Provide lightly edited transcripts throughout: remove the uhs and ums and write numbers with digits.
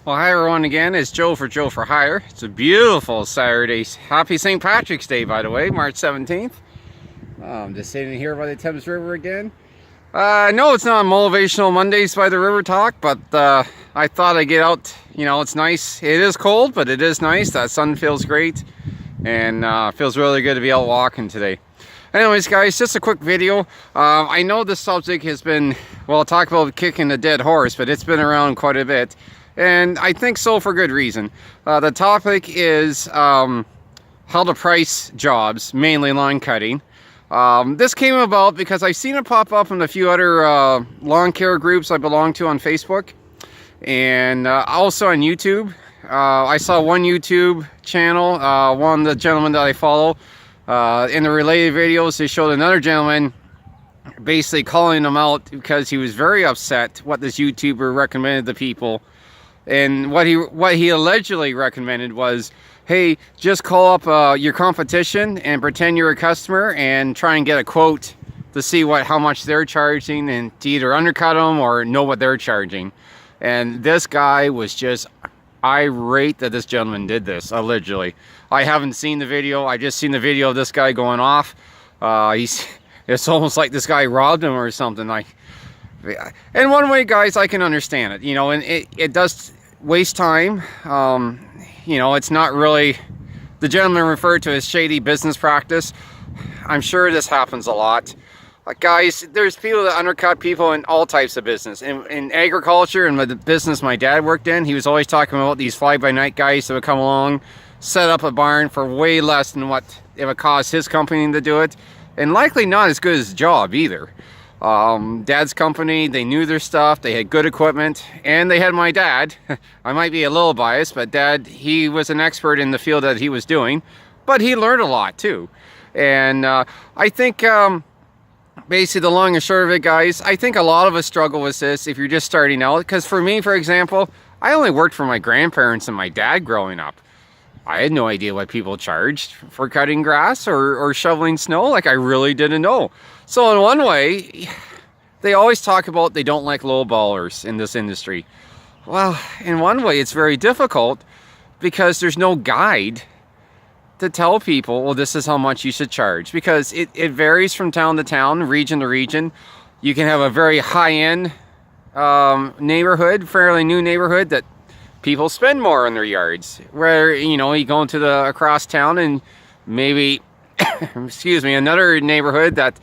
Well, hi everyone again. It's Joe for Hire. It's a beautiful Saturday. Happy St. Patrick's Day, by the way, March 17th. I'm just sitting here by the Thames River again. No, it's not Motivational Mondays by the River Talk, but I thought I'd get out. You know, it's nice. It is cold, but it is nice. That sun feels great, and feels really good to be out walking today. Anyways, guys, just a quick video. I know this subject has been, well, talk about kicking a dead horse, but it's been around quite a bit. And I think so for good reason. The topic is how to price jobs, mainly lawn cutting. This came about because I've seen it pop up in a few other lawn care groups I belong to on Facebook. And also on YouTube. I saw one YouTube channel, one of the gentlemen that I follow. In the related videos, they showed another gentleman basically calling him out because he was very upset what this YouTuber recommended to people. And what he allegedly recommended was, hey, just call up your competition and pretend you're a customer and try and get a quote to see how much they're charging and to either undercut them or know what they're charging. And this guy was just irate that this gentleman did this, allegedly. I haven't seen the video. I just seen the video of this guy going off. It's almost like this guy robbed him or something. In one way, guys, I can understand it, you know, and it does waste time. You know, it's not really, the gentleman referred to as shady business practice. I'm sure this happens a lot. Guys, there's people that undercut people in all types of business. In agriculture and the business my dad worked in, he was always talking about these fly-by-night guys that would come along, set up a barn for way less than what it would cost his company to do it, and likely not as good as the job either. Dad's company, they knew their stuff, they had good equipment, and they had my dad. I might be a little biased, but Dad, he was an expert in the field that he was doing, but he learned a lot too. And I think basically the long and short of it, guys, I think a lot of us struggle with this if you're just starting out. Because for me, for example, I only worked for my grandparents and my dad growing up. I had no idea what people charged for cutting grass or shoveling snow. Like, I really didn't know. So in one way, they always talk about they don't like lowballers in this industry. Well, in one way, it's very difficult because there's no guide to tell people, well, this is how much you should charge. Because it varies from town to town, region to region. You can have a very high-end neighborhood, fairly new neighborhood that people spend more on their yards, where, you know, you go into the across town and maybe excuse me, another neighborhood that,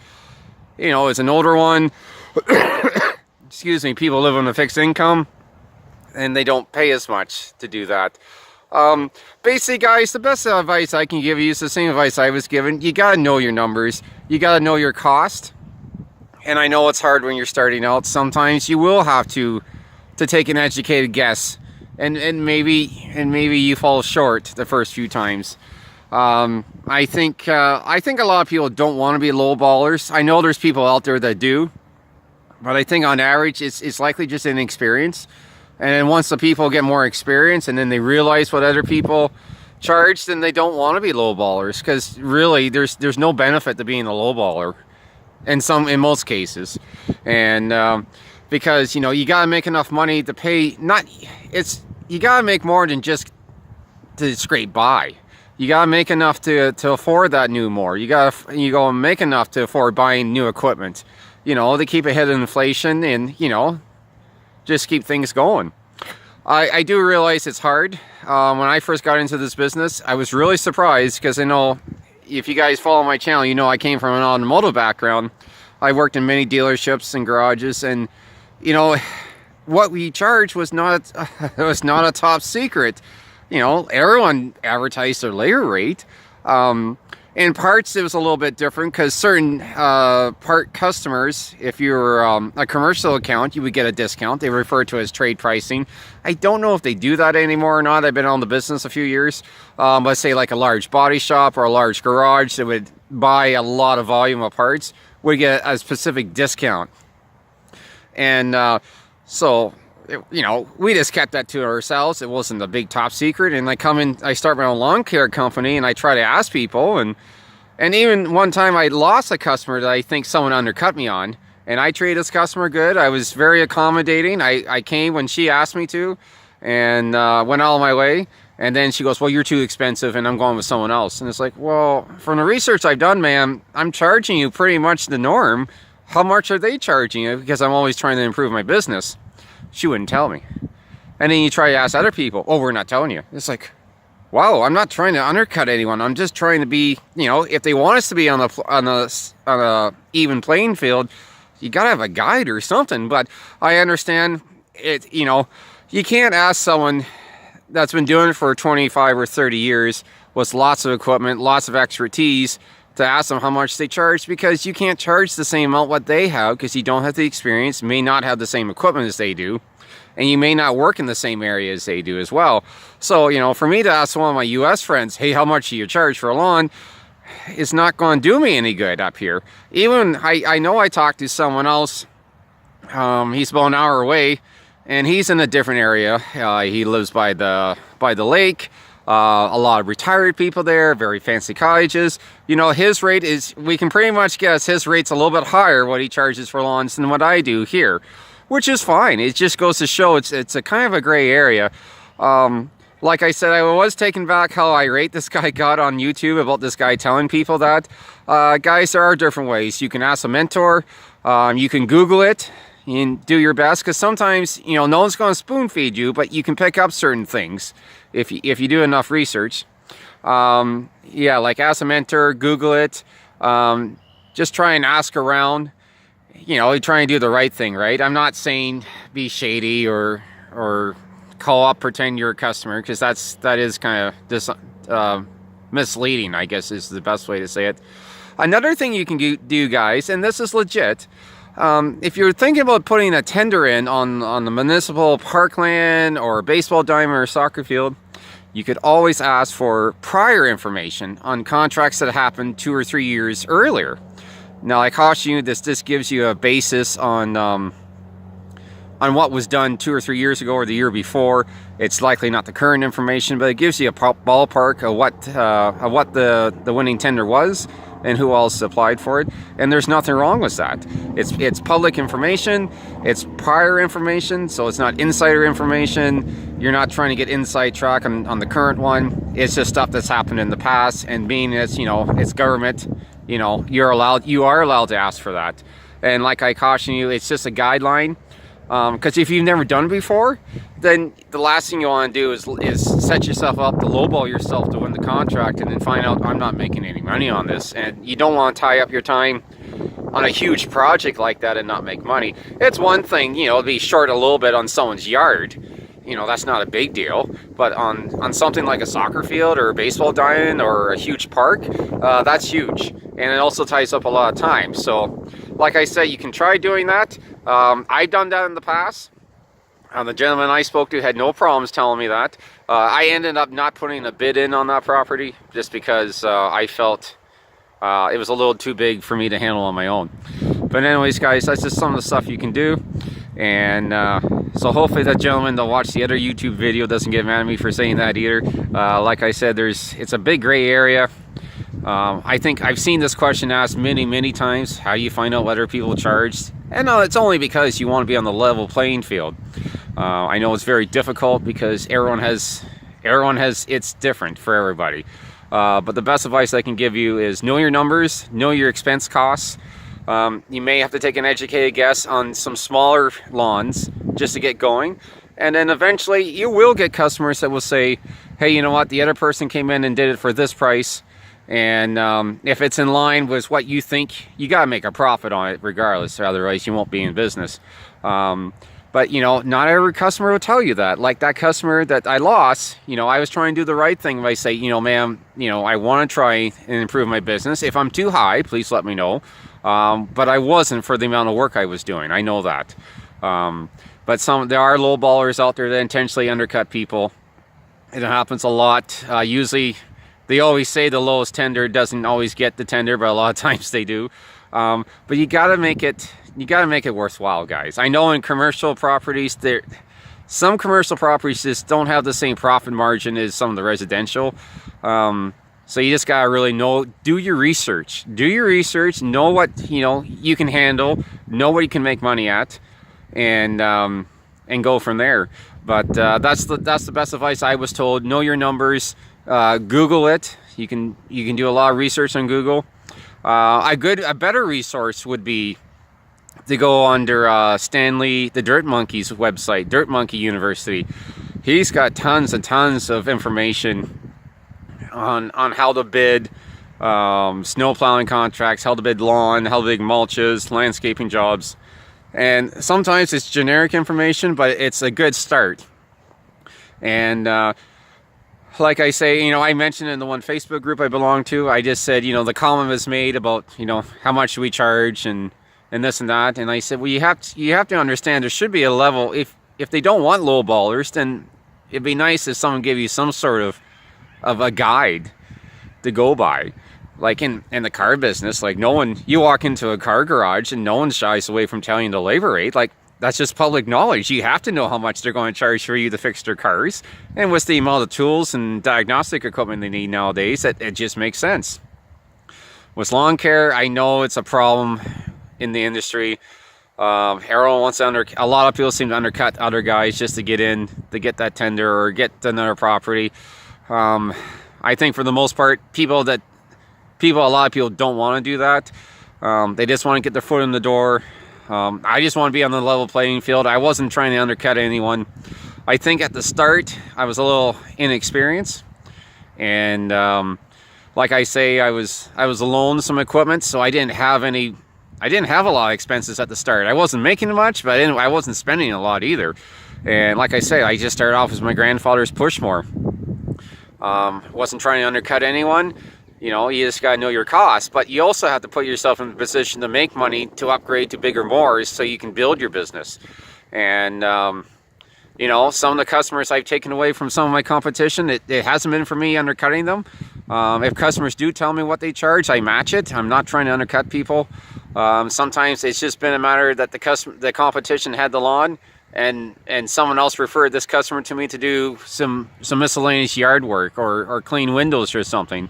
you know, is an older one. Excuse me, people live on a fixed income and they don't pay as much to do that. Basically, guys, the best advice I can give you is the same advice I was given. You gotta know your numbers, you gotta know your cost. And I know it's hard when you're starting out. Sometimes you will have to take an educated guess. And maybe you fall short the first few times. I think a lot of people don't want to be lowballers. I know there's people out there that do, but I think on average it's likely just inexperience. And then once the people get more experience and then they realize what other people charge, then they don't want to be lowballers, because really there's no benefit to being a lowballer in most cases. And because, you know, you gotta make enough money to pay, you gotta make more than just to scrape by. You gotta make enough to afford that new mower. You gotta make enough to afford buying new equipment, you know, to keep ahead of inflation and, you know, just keep things going. I do realize it's hard. When I first got into this business, I was really surprised, because I know if you guys follow my channel, you know I came from an automotive background. I worked in many dealerships and garages, and, you know, what we charged was not a top secret. You know, everyone advertised their labor rate. In parts, it was a little bit different, because certain part customers, if you were a commercial account, you would get a discount. They refer to it as trade pricing. I don't know if they do that anymore or not. I've been on the business a few years. But say like a large body shop or a large garage that would buy a lot of volume of parts would get a specific discount. And so, you know, we just kept that to ourselves. It wasn't a big top secret. And I start my own lawn care company, and I try to ask people. And even one time I lost a customer that I think someone undercut me on. And I treated this customer good. I was very accommodating. I came when she asked me to. and went all my way. And then she goes, well, you're too expensive and I'm going with someone else. And it's like, well, from the research I've done, ma'am, I'm charging you pretty much the norm. How much are they charging you? Because I'm always trying to improve my business. She wouldn't tell me. And then you try to ask other people, oh, we're not telling you. It's like, wow, I'm not trying to undercut anyone. I'm just trying to be, you know, if they want us to be on a even playing field, you got to have a guide or something. But I understand it, you know, you can't ask someone that's been doing it for 25 or 30 years with lots of equipment, lots of expertise, to ask them how much they charge, because you can't charge the same amount what they have because you don't have the experience, may not have the same equipment as they do, and you may not work in the same area as they do as well. So, you know, for me to ask one of my US friends, hey, how much do you charge for a lawn, it's not going to do me any good up here. Even I know I talked to someone else, he's about an hour away, and he's in a different area. He lives by the lake. A lot of retired people there, very fancy cottages. You know, his rate is, we can pretty much guess his rate's a little bit higher what he charges for lawns than what I do here, which is fine. It just goes to show it's a kind of a gray area. Like I said, I was taken back how irate this guy got on YouTube about this guy telling people that. Guys, there are different ways. You can ask a mentor. You can Google it and do your best, because sometimes, you know, no one's going to spoon feed you, but you can pick up certain things if you do enough research. Yeah, like ask a mentor, Google it, just try and ask around, you know, try and do the right thing, right? I'm not saying be shady or call up, pretend you're a customer, because that is kind of misleading, I guess is the best way to say it. Another thing you can do, guys, and this is legit, if you're thinking about putting a tender in on the municipal parkland or baseball diamond or soccer field, you could always ask for prior information on contracts that happened 2 or 3 years earlier. Now, I caution you, this gives you a basis on what was done 2 or 3 years ago or the year before. It's likely not the current information, but it gives you a ballpark of what the winning tender was and who else applied for it. And there's nothing wrong with that. It's public information, it's prior information, so it's not insider information. You're not trying to get inside track on the current one. It's just stuff that's happened in the past, and being it's, you know, it's government, you know, you are allowed to ask for that. And like I caution you, it's just a guideline. Because if you've never done it before, then the last thing you want to do is set yourself up to lowball yourself to win the contract and then find out I'm not making any money on this. And you don't want to tie up your time on a huge project like that and not make money. It's one thing, you know, to be short a little bit on someone's yard. You know, that's not a big deal. But on something like a soccer field or a baseball diamond or a huge park, that's huge. And it also ties up a lot of time. So, like I said, you can try doing that. I've done that in the past. The gentleman I spoke to had no problems telling me that. I ended up not putting a bid in on that property just because I felt it was a little too big for me to handle on my own. But anyways, guys, that's just some of the stuff you can do. And so hopefully that gentleman that watched the other YouTube video doesn't get mad at me for saying that either. Like I said, it's a big gray area. I think I've seen this question asked many times. How do you find out what other people charge? And it's only because you want to be on the level playing field. I know it's very difficult because everyone has it's different for everybody. But the best advice I can give you is know your numbers, know your expense costs. You may have to take an educated guess on some smaller lawns just to get going. And then eventually you will get customers that will say, hey, you know what, the other person came in and did it for this price. And if it's in line with what you think, you got to make a profit on it regardless, otherwise you won't be in business. But, you know, not every customer will tell you that. Like that customer that I lost, you know, I was trying to do the right thing by saying, you know, ma'am, you know, I want to try and improve my business. If I'm too high, please let me know. But I wasn't for the amount of work I was doing. I know that. But there are low ballers out there that intentionally undercut people. It happens a lot. Usually, they always say the lowest tender doesn't always get the tender, but a lot of times they do. But you gotta make it worthwhile, guys. I know in commercial properties, some commercial properties just don't have the same profit margin as some of the residential. So you just gotta really do your research. Do your research, know what you can handle, know what you can make money at, and go from there. But that's the best advice I was told. Know your numbers. Google it. You can do a lot of research on Google. A better resource would be to go under Stanley the Dirt Monkey's website, Dirt Monkey University. He's got tons and tons of information on how to bid snow plowing contracts, how to bid lawn, how to bid mulches, landscaping jobs. And sometimes it's generic information, but it's a good start. And like I say, you know, I mentioned in the one Facebook group I belong to, I just said, you know, the comment was made about, you know, how much do we charge and this and that. And I said, well, you have to understand there should be a level. If they don't want low ballers, then it'd be nice if someone gave you some sort of a guide to go by. Like in the car business, like you walk into a car garage and no one shies away from telling you the labor rate. Like, that's just public knowledge. You have to know how much they're going to charge for you to fix their cars. And with the amount of tools and diagnostic equipment they need nowadays, it just makes sense. With lawn care, I know it's a problem in the industry. Everyone wants to a lot of people seem to undercut other guys just to get in, to get that tender or get another property. I think for the most part, a lot of people don't want to do that. They just want to get their foot in the door. I just want to be on the level playing field. I wasn't trying to undercut anyone. I think at the start, I was a little inexperienced. And like I say, I was alone with some equipment, so I didn't have a lot of expenses at the start. I wasn't making much, but I wasn't spending a lot either. And like I say, I just started off with my grandfather's Pushmore. Wasn't trying to undercut anyone. You know, you just got to know your costs, but you also have to put yourself in a position to make money to upgrade to bigger mowers so you can build your business. And, you know, some of the customers I've taken away from some of my competition, it hasn't been for me undercutting them. If customers do tell me what they charge, I match it. I'm not trying to undercut people. Sometimes it's just been a matter that the competition had the lawn and someone else referred this customer to me to do some miscellaneous yard work or clean windows or something.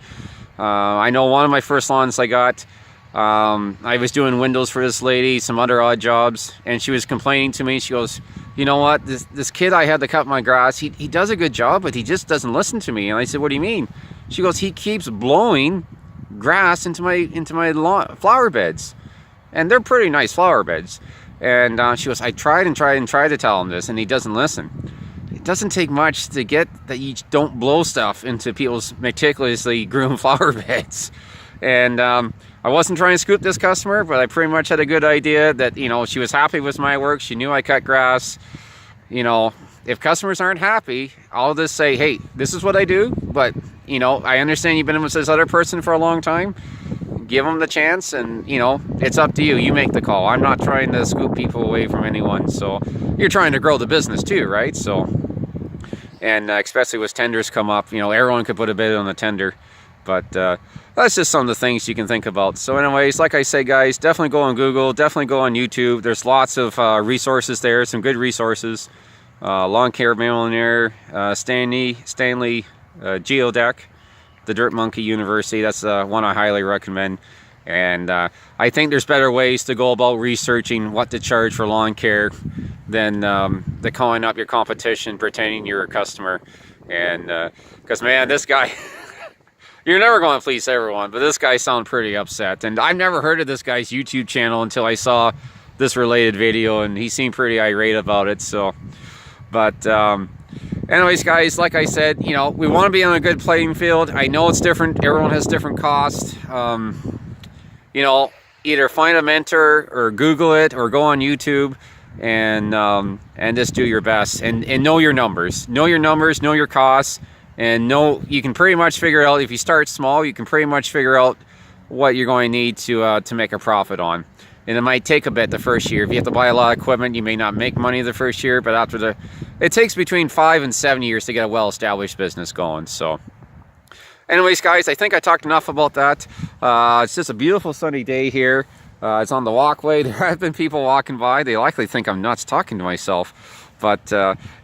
I know one of my first lawns I got, I was doing windows for this lady, some other odd jobs, and she was complaining to me. She goes, you know what, this kid I had to cut my grass, he does a good job, but he just doesn't listen to me. And I said, what do you mean? She goes, he keeps blowing grass into my flower beds. And they're pretty nice flower beds. And she goes, I tried to tell him this, and he doesn't listen. It doesn't take much to get that you don't blow stuff into people's meticulously groomed flower beds. And I wasn't trying to scoop this customer, but I pretty much had a good idea that, you know, she was happy with my work. She knew I cut grass. You know, if customers aren't happy, I'll just say, hey, this is what I do. But, you know, I understand you've been with this other person for a long time. Give them the chance, and, you know, it's up to you. You make the call. I'm not trying to scoop people away from anyone. So you're trying to grow the business too, right? So, and especially with tenders come up, you know, everyone could put a bid on the tender. But that's just some of the things you can think about. So anyways, like I say, guys, definitely go on Google, definitely go on YouTube. There's lots of resources there, some good resources. Lawn Care Millionaire, Stanley Geodeck, the Dirt Monkey University. That's one I highly recommend. And I think there's better ways to go about researching what to charge for lawn care than the calling up your competition, pretending you're a customer. And because, man, this guy... You're never going to please everyone, but this guy sounded pretty upset. And I've never heard of this guy's YouTube channel until I saw this related video, and he seemed pretty irate about it. So, but anyways, guys, like I said, you know, we want to be on a good playing field. I know it's different. Everyone has different costs. You know, either find a mentor or Google it or go on YouTube and just do your best and know your numbers. Know your numbers, know your costs. And you can pretty much figure out, if you start small, you can pretty much figure out what you're going to need to make a profit on. And it might take a bit the first year. If you have to buy a lot of equipment, you may not make money the first year, but it takes between 5 and 7 years to get a well-established business going. So anyways, guys, I think I talked enough about that. It's just a beautiful sunny day here. It's on the walkway. There have been people walking by. They likely think I'm nuts talking to myself. But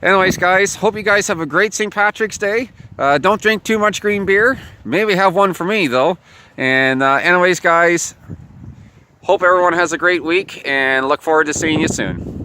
anyways, guys, hope you guys have a great St. Patrick's Day. Don't drink too much green beer. Maybe have one for me, though. And anyways, guys, hope everyone has a great week, and look forward to seeing you soon.